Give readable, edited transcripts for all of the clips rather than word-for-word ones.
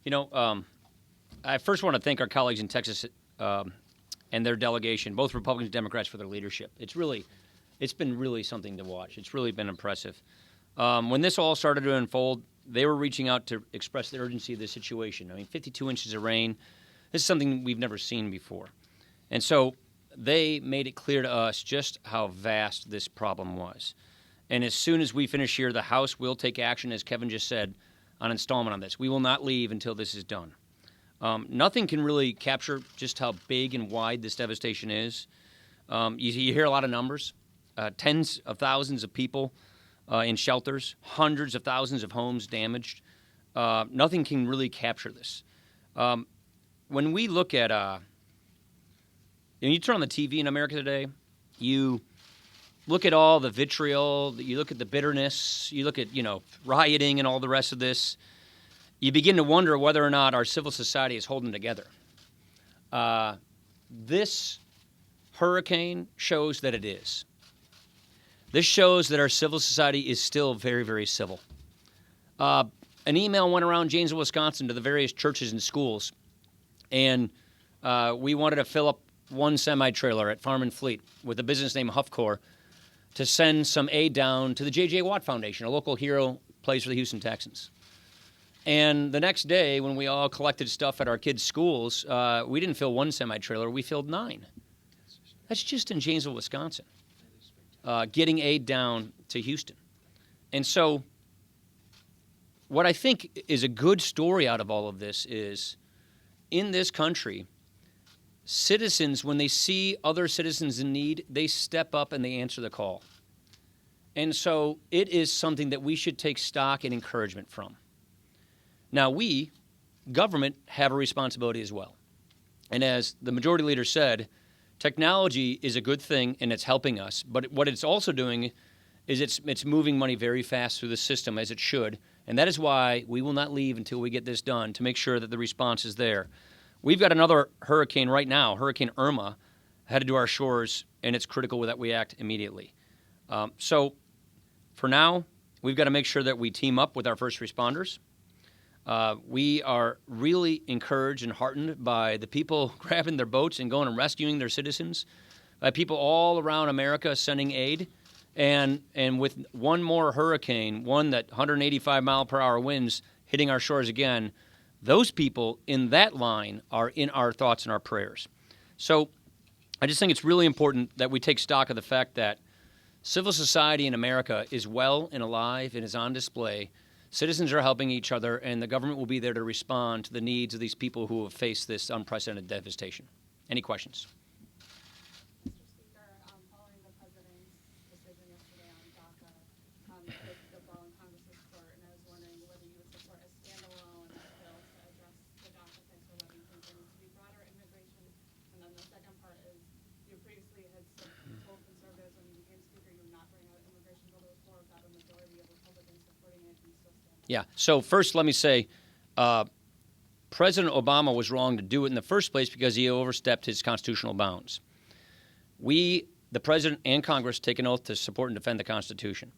You know, I first want to thank our colleagues in Texas and their delegation, both Republicans and Democrats, for their leadership. It's been really something to watch. It's really been impressive. When this all started to unfold, they were reaching out to express the urgency of the situation. I mean, 52 inches of rain. This is something we've never seen before. And so they made it clear to us just how vast this problem was. And as soon as we finish here, the House will take action, as Kevin just said, on installment on this. We will not leave until this is done. Nothing can really capture just how big and wide this devastation is. You hear a lot of numbers, tens of thousands of people in shelters, hundreds of thousands of homes damaged. Nothing can really capture this. When we look at, you turn on the TV in America today, you look at all the vitriol, you look at the bitterness, you look at, rioting and all the rest of this. You begin to wonder whether or not our civil society is holding together. This hurricane shows that it is. This shows that our civil society is still very, very civil. An email went around Janesville, Wisconsin to the various churches and schools, and we wanted to fill up one semi-trailer at Farm and Fleet with a business named Huffcore to send some aid down to the J.J. Watt Foundation, a local hero, plays for the Houston Texans. And the next day, when we all collected stuff at our kids' schools, we didn't fill one semi-trailer, we filled 9. That's just in Janesville, Wisconsin, getting aid down to Houston. And so what I think is a good story out of all of this is, in this country, citizens, when they see other citizens in need, they step up and they answer the call. And so it is something that we should take stock and encouragement from. Now, we, government, have a responsibility as well. And as the majority leader said, technology is a good thing and it's helping us. But what it's also doing is it's moving money very fast through the system, as it should. And that is why we will not leave until we get this done, to make sure that the response is there. We've got another hurricane right now, Hurricane Irma, headed to our shores, and it's critical that we act immediately. So for now, we've got to make sure that we team up with our first responders. We are really encouraged and heartened by the people grabbing their boats and going and rescuing their citizens, by people all around America sending aid. And with one more hurricane, one that 185-mile-per-hour winds hitting our shores again, those people in that line are in our thoughts and our prayers. So I just think it's really important that we take stock of the fact that civil society in America is well and alive and is on display. Citizens are helping each other, and the government will be there to respond to the needs of these people who have faced this unprecedented devastation. Any questions? Mr. Speaker, following the President's decision yesterday on DACA, with the bill in Congress's court, and I was wondering whether you would support a standalone bill to address the DACA fix, or whether you think there needs to be broader immigration. And then the second part is, you previously had told conservatives when you became Speaker you would not bring out immigration bill to the floor without a majority of Republicans supporting it. Do you still stand? Yeah. So first, let me say, President Obama was wrong to do it in the first place because he overstepped his constitutional bounds. We, the President and Congress, take an oath to support and defend the Constitution.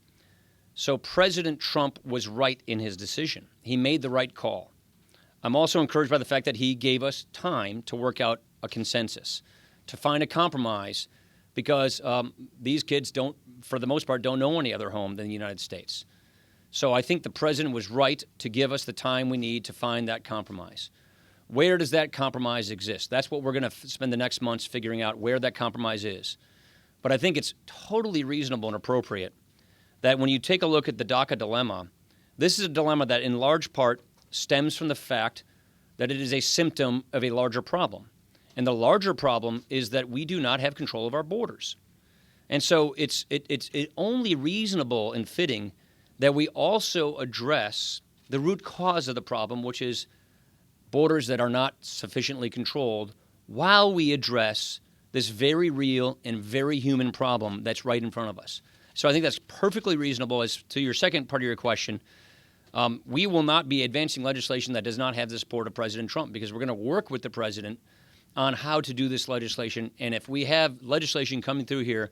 So President Trump was right in his decision. He made the right call. I'm also encouraged by the fact that he gave us time to work out a consensus, to find a compromise, because these kids don't, for the most part, don't know any other home than the United States. So I think the President was right to give us the time we need to find that compromise. Where does that compromise exist? That's what we're going to spend the next months figuring out, where that compromise is. But I think it's totally reasonable and appropriate that when you take a look at the DACA dilemma, this is a dilemma that in large part stems from the fact that it is a symptom of a larger problem. And the larger problem is that we do not have control of our borders. And so it's only reasonable and fitting that we also address the root cause of the problem, which is borders that are not sufficiently controlled, while we address this very real and very human problem that's right in front of us. So I think that's perfectly reasonable. As to your second part of your question, we will not be advancing legislation that does not have the support of President Trump, because we're going to work with the President on how to do this legislation. And if we have legislation coming through here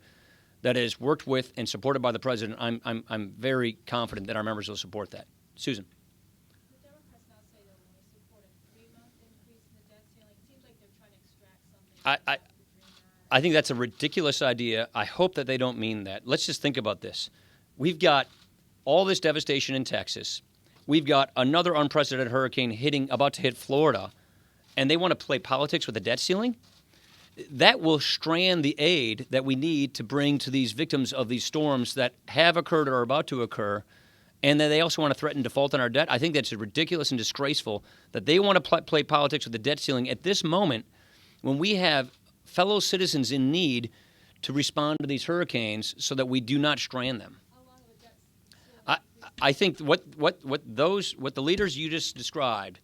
that is worked with and supported by the President, I'm very confident that our members will support that. Susan. The Democrats now say they'll only support a I think that's a ridiculous idea. I hope that they don't mean that. Let's just think about this. We've got all this devastation in Texas. We've got another unprecedented hurricane about to hit Florida, and they want to play politics with a debt ceiling? That will strand the aid that we need to bring to these victims of these storms that have occurred or are about to occur, and then they also want to threaten default on our debt. I think that's ridiculous and disgraceful that they want to play politics with the debt ceiling at this moment when we have fellow citizens in need to respond to these hurricanes so that we do not strand them. I think what the leaders you just described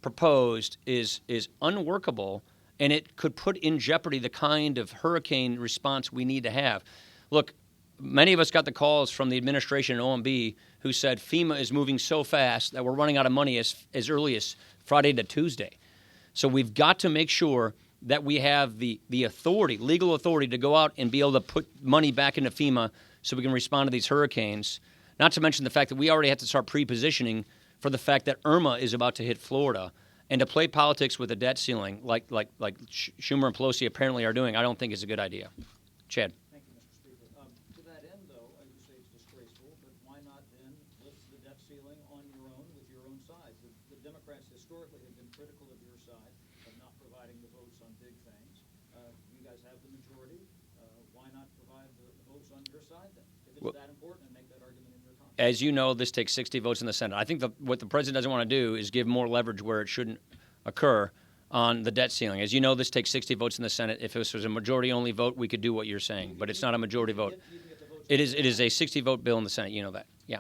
proposed is unworkable, and it could put in jeopardy the kind of hurricane response we need to have. Look, many of us got the calls from the administration and OMB who said FEMA is moving so fast that we're running out of money as early as Friday to Tuesday. So we've got to make sure that we have the authority, legal authority, to go out and be able to put money back into FEMA so we can respond to these hurricanes. Not to mention the fact that we already have to start pre-positioning for the fact that Irma is about to hit Florida. And to play politics with a debt ceiling, like Schumer and Pelosi apparently are doing, I don't think is a good idea. Chad. Thank you, Mr. Speaker. To that end, though, I would say it's disgraceful, but why not then lift the debt ceiling on your own with your own side? The Democrats historically have been critical of your side of not providing the votes on big things. You guys have the majority. Why not provide the votes on your side then? If it's that important, and make that argument in your Congress. As you know, this takes 60 votes in the Senate. I think what the president doesn't want to do is give more leverage where it shouldn't occur on the debt ceiling. As you know, this takes 60 votes in the Senate. If this was a majority-only vote, we could do what you're saying, but it's not a majority vote. It is a 60-vote bill in the Senate. You know that. Yeah.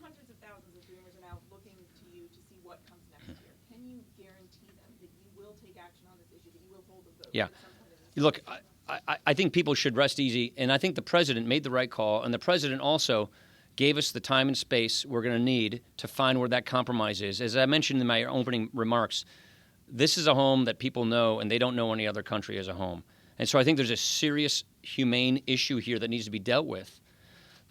Hundreds of thousands of Dreamers are now looking to you to see what comes next year. Can you guarantee them that you will take action on this issue, that you will hold a vote? Yeah. Look, I think people should rest easy, and I think the president made the right call, and the president also gave us the time and space we're going to need to find where that compromise is. As I mentioned in my opening remarks, this is a home that people know, and they don't know any other country as a home. And so I think there's a serious humane issue here that needs to be dealt with.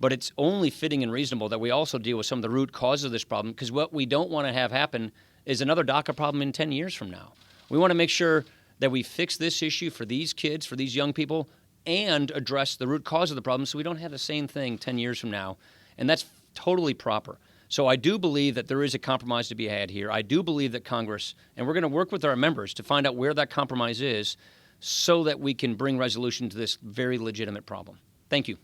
But it's only fitting and reasonable that we also deal with some of the root causes of this problem, because what we don't want to have happen is another DACA problem in 10 years from now. We want to make sure that we fix this issue for these kids, for these young people, and address the root cause of the problem so we don't have the same thing 10 years from now. And that's totally proper. So I do believe that there is a compromise to be had here. I do believe that Congress, and we're going to work with our members to find out where that compromise is so that we can bring resolution to this very legitimate problem. Thank you.